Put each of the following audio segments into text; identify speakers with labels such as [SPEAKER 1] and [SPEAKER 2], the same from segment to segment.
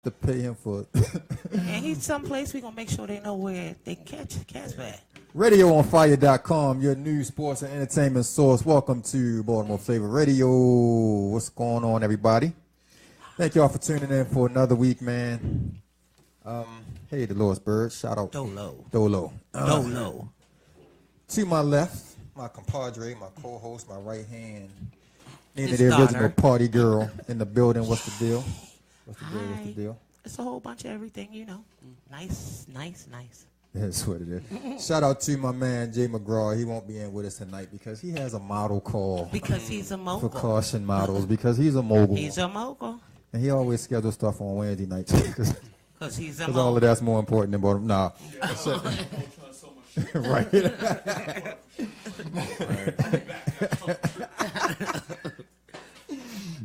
[SPEAKER 1] to pay him for it.
[SPEAKER 2] And he's someplace we gonna make sure they know where they can catch back.
[SPEAKER 1] RadioOnFire.com, your news, sports, and entertainment source. Welcome to Baltimore Flava Radio. What's going on, everybody? Thank y'all for tuning in for another week, man. Hey, Dolores Bird. Shout out.
[SPEAKER 2] Dolo.
[SPEAKER 1] Dolo.
[SPEAKER 2] To
[SPEAKER 1] my left, my compadre, my co-host, my right hand. Nina,
[SPEAKER 2] His
[SPEAKER 1] the
[SPEAKER 2] daughter.
[SPEAKER 1] original party girl in the building. What's the deal? What's the deal?
[SPEAKER 2] It's a whole bunch of everything, you know. Nice.
[SPEAKER 1] That's what it is. Shout out to my man, Jay McGraw. He won't be in with us tonight because he has a model call.
[SPEAKER 2] Because he's a mogul.
[SPEAKER 1] For caution models, because he's a mogul.
[SPEAKER 2] He's a mogul.
[SPEAKER 1] And he always schedules stuff on Wednesday nights. Because
[SPEAKER 2] he's a mogul.
[SPEAKER 1] all of that's more important than Baltimore. Nah. Right.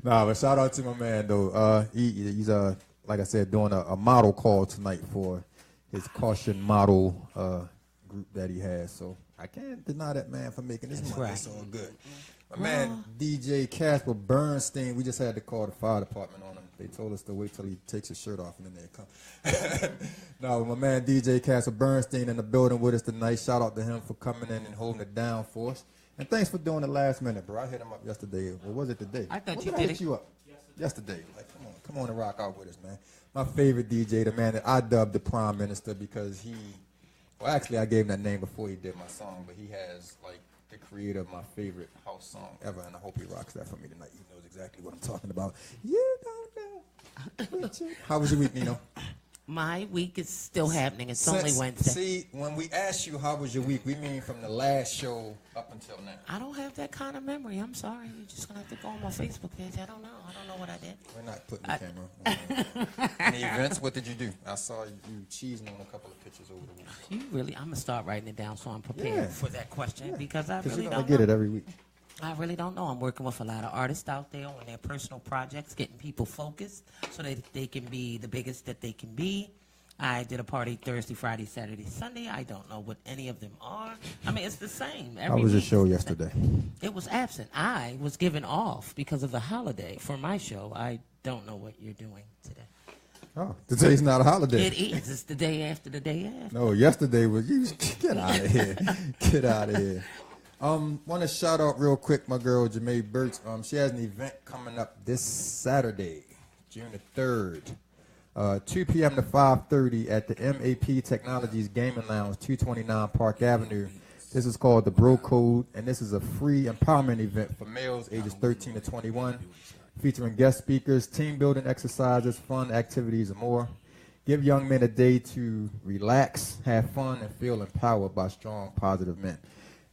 [SPEAKER 1] Nah, but shout out to my man, though. He's like I said, doing a model call tonight for his caution model group that he has. So I can't deny that man for making this money. Right. It's all good. My man, DJ Casper Bernstein, we just had to call the fire department on him. They told us to wait till he takes his shirt off and then they come. No, my man, DJ Casper Bernstein in the building with us tonight. Shout out to him for coming in and holding it down for us. And thanks for doing it last minute, bro. I hit him up yesterday. Or was it today?
[SPEAKER 2] I thought
[SPEAKER 1] when
[SPEAKER 2] you
[SPEAKER 1] did
[SPEAKER 2] did
[SPEAKER 1] I hit you up? Yesterday. Like, come on and rock out with us, man. My favorite DJ, the man that I dubbed the Prime Minister because actually I gave him that name before he did my song, but he has, like, the creator of my favorite house song ever, and I hope he rocks that for me tonight. He knows exactly what I'm talking about. You don't know. How was your week, Nino?
[SPEAKER 2] My week is still happening. It's only Wednesday.
[SPEAKER 1] See, when we ask you how was your week, we mean from the last show up until now.
[SPEAKER 2] I don't have that kind of memory. I'm sorry. You're just going to have to go on my Facebook page. I don't know. I don't know what I did.
[SPEAKER 1] We're not putting the camera on. Any events? What did you do? I saw you cheesing on a couple of pictures over the week.
[SPEAKER 2] You really, I'm going to start writing it down so I'm prepared for that question because I really don't know.
[SPEAKER 1] I get it every week.
[SPEAKER 2] I really don't know. I'm working with a lot of artists out there on their personal projects, getting people focused so that they can be the biggest that they can be. I did a party Thursday, Friday, Saturday, Sunday. I don't know what any of them are. I mean, it's the same.
[SPEAKER 1] How was your show yesterday?
[SPEAKER 2] It was absent. I was given off because of the holiday for my show. I don't know what you're doing today.
[SPEAKER 1] Oh, today's not a holiday.
[SPEAKER 2] It is. It's the day after the day after.
[SPEAKER 1] No, yesterday was you. Get out of here. Get out of here. Want to shout out real quick my girl Jamae Burks. She has an event coming up this Saturday, June the 3rd, 2 p.m. to 5:30 at the MAP Technologies Gaming Lounge, 229 Park Avenue. This is called the Bro Code, and this is a free empowerment event for males ages 13 to 21, featuring guest speakers, team building exercises, fun activities, and more. Give young men a day to relax, have fun, and feel empowered by strong, positive men.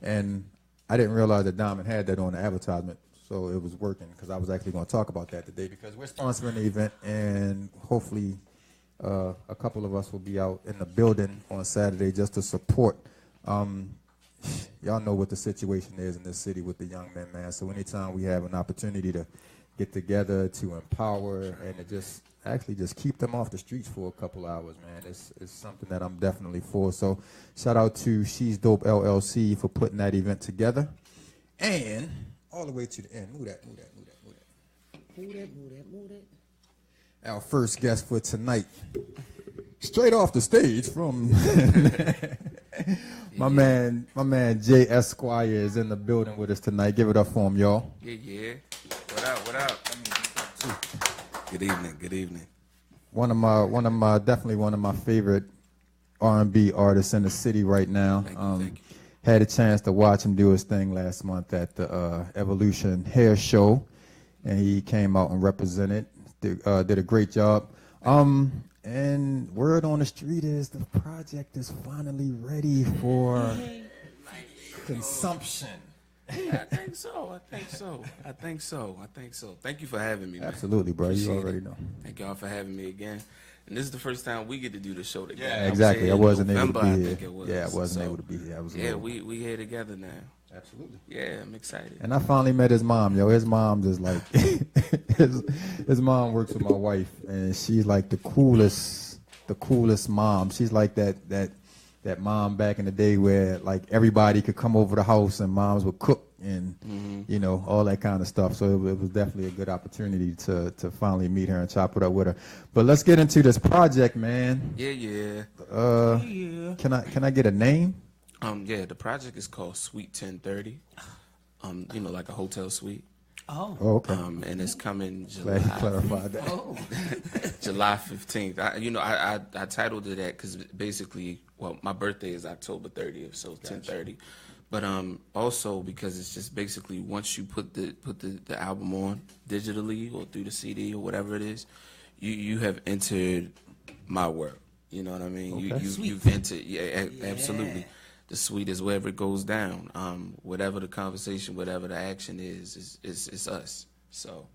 [SPEAKER 1] And I didn't realize that Diamond had that on the advertisement, so it was working because I was actually going to talk about that today because we're sponsoring the event, and hopefully a couple of us will be out in the building on Saturday just to support. Y'all know what the situation is in this city with the young men, man. So anytime we have an opportunity to get together, to empower, and to just keep them off the streets for a couple hours, man, it's something that I'm definitely for. So shout out to She's Dope LLC for putting that event together. And all the way to the end. Move that. Our first guest for tonight, straight off the stage from my man J-Esq is in the building with us tonight. Give it up for him, y'all.
[SPEAKER 3] Yeah. What up? Good evening.
[SPEAKER 1] Definitely one of my favorite R&B artists in the city right now.
[SPEAKER 3] Thank you.
[SPEAKER 1] Had a chance to watch him do his thing last month at the Evolution Hair Show, and he came out and represented. Did a great job. And word on the street is the project is finally ready for consumption.
[SPEAKER 3] Yeah, I think so. Thank you for having me, man.
[SPEAKER 1] Absolutely, bro.
[SPEAKER 3] Appreciate
[SPEAKER 1] you already know.
[SPEAKER 3] Thank y'all for having me again. And this is the first time we get to do the show together.
[SPEAKER 1] Yeah, exactly. I wasn't able to be here.
[SPEAKER 3] Yeah,
[SPEAKER 1] I wasn't able to be here.
[SPEAKER 3] We here together now.
[SPEAKER 1] Absolutely.
[SPEAKER 3] Yeah, I'm excited.
[SPEAKER 1] And I finally met his mom, yo. His mom just like his mom works with my wife, and she's like the coolest mom. She's like that mom back in the day where like everybody could come over the house and moms would cook and you know, all that kind of stuff. So it was definitely a good opportunity to finally meet her and chop it up with her. But let's get into this project, man.
[SPEAKER 3] Yeah.
[SPEAKER 1] Can I get a name?
[SPEAKER 3] Yeah, the project is called Suite 1030. You know, like a hotel suite.
[SPEAKER 2] Oh.
[SPEAKER 1] Okay.
[SPEAKER 3] And it's coming
[SPEAKER 1] Glad you clarified that.
[SPEAKER 2] Oh.
[SPEAKER 3] July 15th. I titled it that because basically, well, my birthday is October 30th, so 1030. But also because it's just basically once you put the album on digitally or through the CD or whatever it is, you have entered my world. You know what I mean?
[SPEAKER 1] Okay.
[SPEAKER 3] You've entered. Yeah, absolutely. The suite is wherever it goes down. Whatever the conversation, whatever the action is it's us. So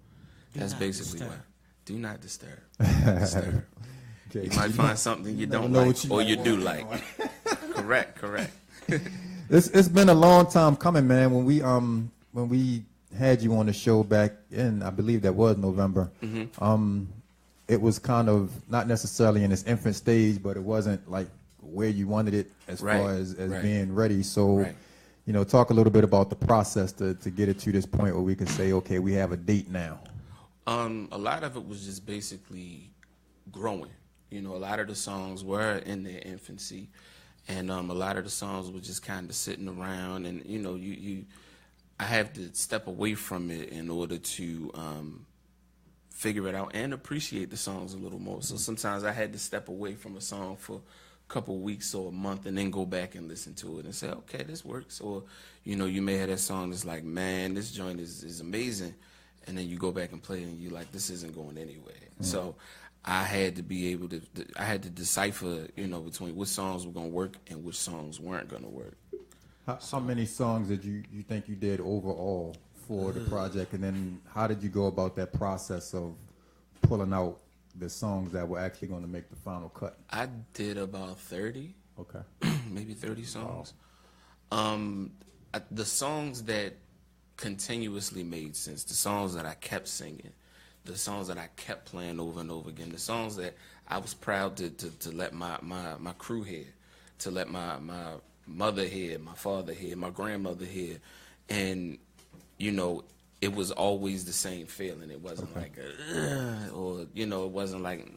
[SPEAKER 3] that's basically why. Do not disturb. Do not disturb.
[SPEAKER 1] Okay.
[SPEAKER 3] You might find something you don't like or you do like. Correct.
[SPEAKER 1] It's been a long time coming, man. When we had you on the show back in, I believe that was November. It was kind of not necessarily in its infant stage, but it wasn't like where you wanted it as far as being ready. So, you know, talk a little bit about the process to get it to this point where we can say, okay, we have a date now.
[SPEAKER 3] A lot of it was just basically growing. You know, a lot of the songs were in their infancy, and a lot of the songs were just kind of sitting around. And you know, I have to step away from it in order to figure it out and appreciate the songs a little more. So sometimes I had to step away from a song for a couple of weeks or a month and then go back and listen to it and say, okay, this works. Or, you know, you may have that song that's like, man, this joint is amazing. And then you go back and play it and you're like, this isn't going anywhere. So I had to be able to, I had to decipher, you know, between which songs were going to work and which songs weren't going to work.
[SPEAKER 1] How many songs did you think you did overall for the project? And then how did you go about that process of pulling out the songs that were actually going to make the final cut?
[SPEAKER 3] I did about 30.
[SPEAKER 1] Okay.
[SPEAKER 3] Maybe 30 songs. The songs that continuously made sense, the songs that I kept singing, the songs that I kept playing over and over again, the songs that I was proud to let my crew hear, to let my mother hear, my father hear, my grandmother hear. And, you know, it was always the same feeling. It wasn't like or, you know, it wasn't like,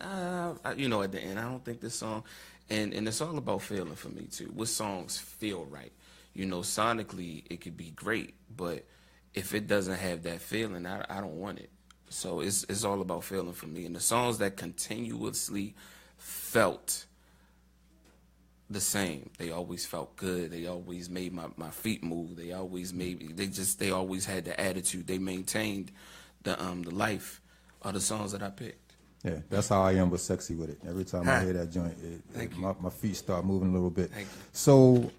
[SPEAKER 3] you know, at the end, I don't think this song, and it's all about feeling for me too. What songs feel right? You know, sonically, it could be great, but if it doesn't have that feeling, I don't want it. So it's all about feeling for me. And the songs that continuously felt the same, they always felt good. They always made my feet move. They always they always had the attitude. They maintained the life of the songs that I picked.
[SPEAKER 1] Yeah, that's how I am with Sexy With It. Every time I hear that joint, my feet start moving a little bit. So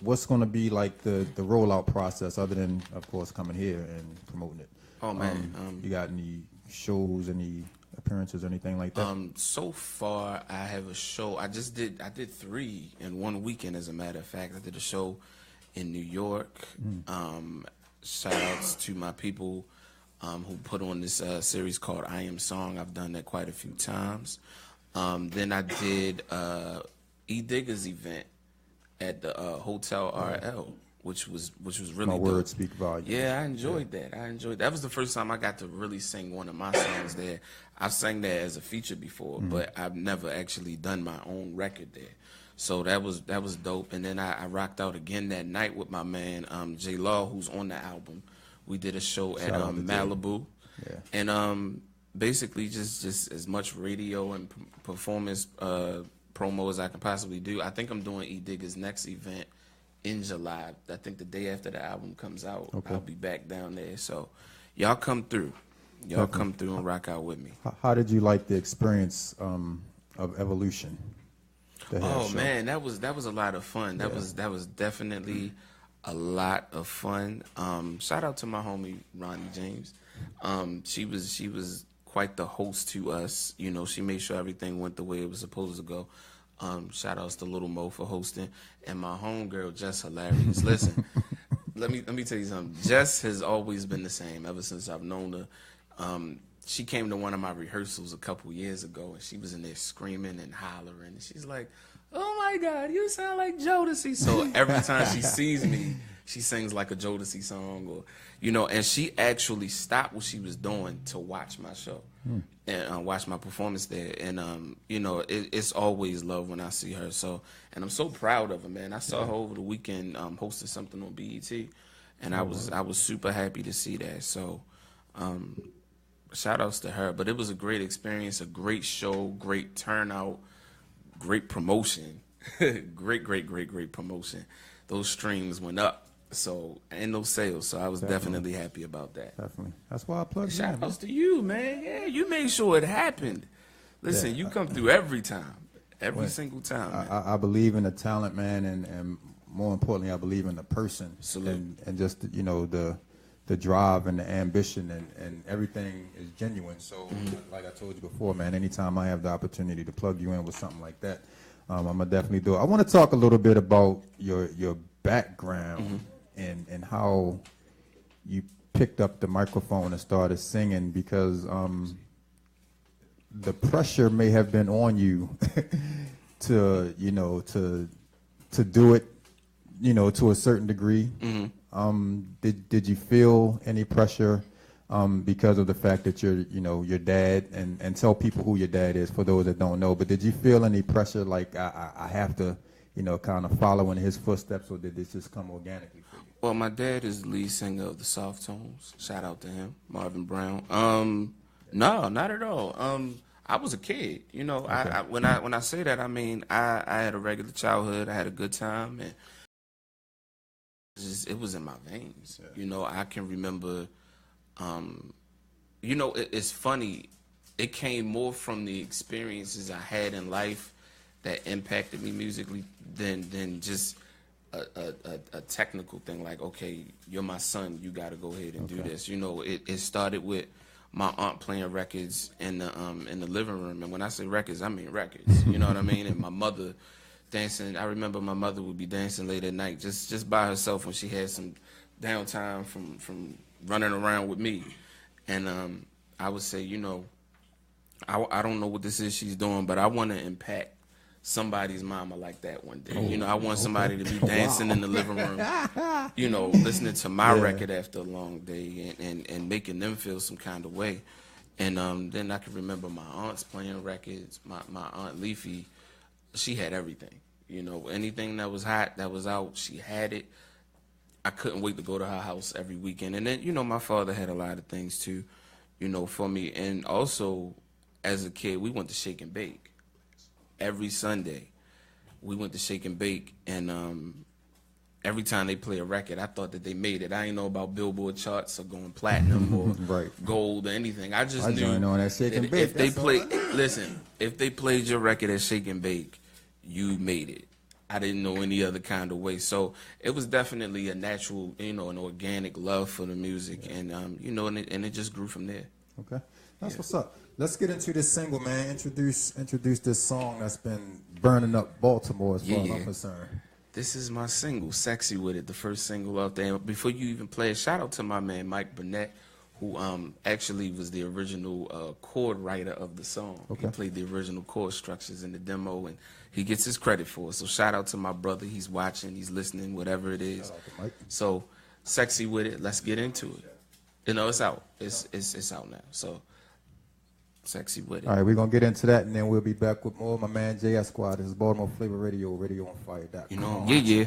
[SPEAKER 1] what's going to be like the rollout process other than, of course, coming here and promoting it?
[SPEAKER 3] Oh, man.
[SPEAKER 1] You got any shows, any appearances, or anything like that?
[SPEAKER 3] So far, I have a show. I did 3 in one weekend, as a matter of fact. I did a show in New York. Shout outs to my people who put on this series called I Am Song. I've done that quite a few times. Then I did E. Digger's event at the Hotel RL, which was really
[SPEAKER 1] My
[SPEAKER 3] dope.
[SPEAKER 1] words speak volumes.
[SPEAKER 3] Yeah, I enjoyed that. That was the first time I got to really sing one of my songs there. I've sang that as a feature before, but I've never actually done my own record there. So that was dope. And then I rocked out again that night with my man J Law, who's on the album. We did a show at Malibu, and basically just as much radio and performance promo as I can possibly do. I think I'm doing E. Digger's next event in July. I think the day after the album comes out, I'll be back down there. So y'all come through. Y'all come through and rock out with me.
[SPEAKER 1] How did you like the experience of Evolution?
[SPEAKER 3] Oh man, that was a lot of fun. That was definitely a lot of fun. Shout out to my homie Ronnie James. She was quite the host to us. You know, she made sure everything went the way it was supposed to go. Shout outs to Little Mo for hosting, and my homegirl Jess hilarious. Listen, let me tell you something. Jess has always been the same ever since I've known her. She came to one of my rehearsals a couple years ago, and she was in there screaming and hollering. And she's like, "Oh my God, you sound like Jodeci!" So every time she sees me, she sings like a Jodeci song, or and she actually stopped what she was doing to watch my show and watch my performance there. And it's always love when I see her. So, and I'm so proud of her, man. I saw her over the weekend hosting something on BET, and I was super happy to see that. So, shout outs to her. But it was a great experience, a great show, great turnout, great promotion, great promotion. Those streams went up. So, and no sales. So I was definitely happy about that.
[SPEAKER 1] Definitely. That's why I plugged you in.
[SPEAKER 3] Shout outs to you, man. Yeah, you made sure it happened. Listen, you come through every time. Every single time. Man.
[SPEAKER 1] I believe in the talent, man, and more importantly, I believe in the person.
[SPEAKER 3] Salute.
[SPEAKER 1] And just, the drive and the ambition and everything is genuine. So, like I told you before, man, anytime I have the opportunity to plug you in with something like that, I'm going to definitely do it. I want to talk a little bit about your background and how you picked up the microphone and started singing, because the pressure may have been on you to do it, to a certain degree. Did you feel any pressure because of the fact that you're your dad, and tell people who your dad is for those that don't know, but did you feel any pressure like I have to kind of follow in his footsteps, or did this just come organically for you?
[SPEAKER 3] Well, my dad is the lead singer of the Soft Tones. Shout out to him, Marvin Brown. No, not at all. I was a kid, Okay. When I say that, I mean I had a regular childhood. I had a good time, and it was in my veins. Yeah. I can remember. It's funny. It came more from the experiences I had in life that impacted me musically than just a technical thing like, okay, you're my son, you got to go ahead and do this. It started with my aunt playing records in the living room, and when I say records, I mean records. You know what I mean? And my mother dancing. I remember my mother would be dancing late at night just by herself when she had some downtime from running around with me. And I would say, I don't know what this is she's doing, but I want to impact somebody's mama like that one day. I want somebody to be dancing in the living room, listening to my record after a long day and making them feel some kind of way. And then I can remember my aunts playing records. My aunt Leafy, she had everything. Anything that was hot, that was out, she had it. I couldn't wait to go to her house every weekend. And then, my father had a lot of things too, for me. And also, as a kid, we went to Shake and Bake. Every Sunday, we went to Shake and Bake, and every time they play a record, I thought that they made it. I didn't know about Billboard charts or going platinum or gold or anything. I just knew
[SPEAKER 1] on that Shake and Bake.
[SPEAKER 3] If they played your record at Shake and Bake, you made it. I didn't know any other kind of way. So it was definitely a natural, an organic love for the music, and and it just grew from there.
[SPEAKER 1] Okay, that's what's up. Let's get into this single, man. Introduce this song that's been burning up Baltimore as far as I'm concerned.
[SPEAKER 3] This is my single, Sexy With It, the first single out there. And before you even play it, shout out to my man Mike Burnett, who actually was the original chord writer of the song. Okay. He played the original chord structures in the demo, and he gets his credit for it. So shout out to my brother. He's watching, he's listening, whatever it is.
[SPEAKER 1] Shout out to Mike.
[SPEAKER 3] So Sexy With It, let's get into it. It's out. It's out now. So Sexy With It.
[SPEAKER 1] All right, we're going to get into that, and then we'll be back with more of my man J-Esq. This is Baltimore Flava Radio, radio on fire.com.
[SPEAKER 3] Yeah.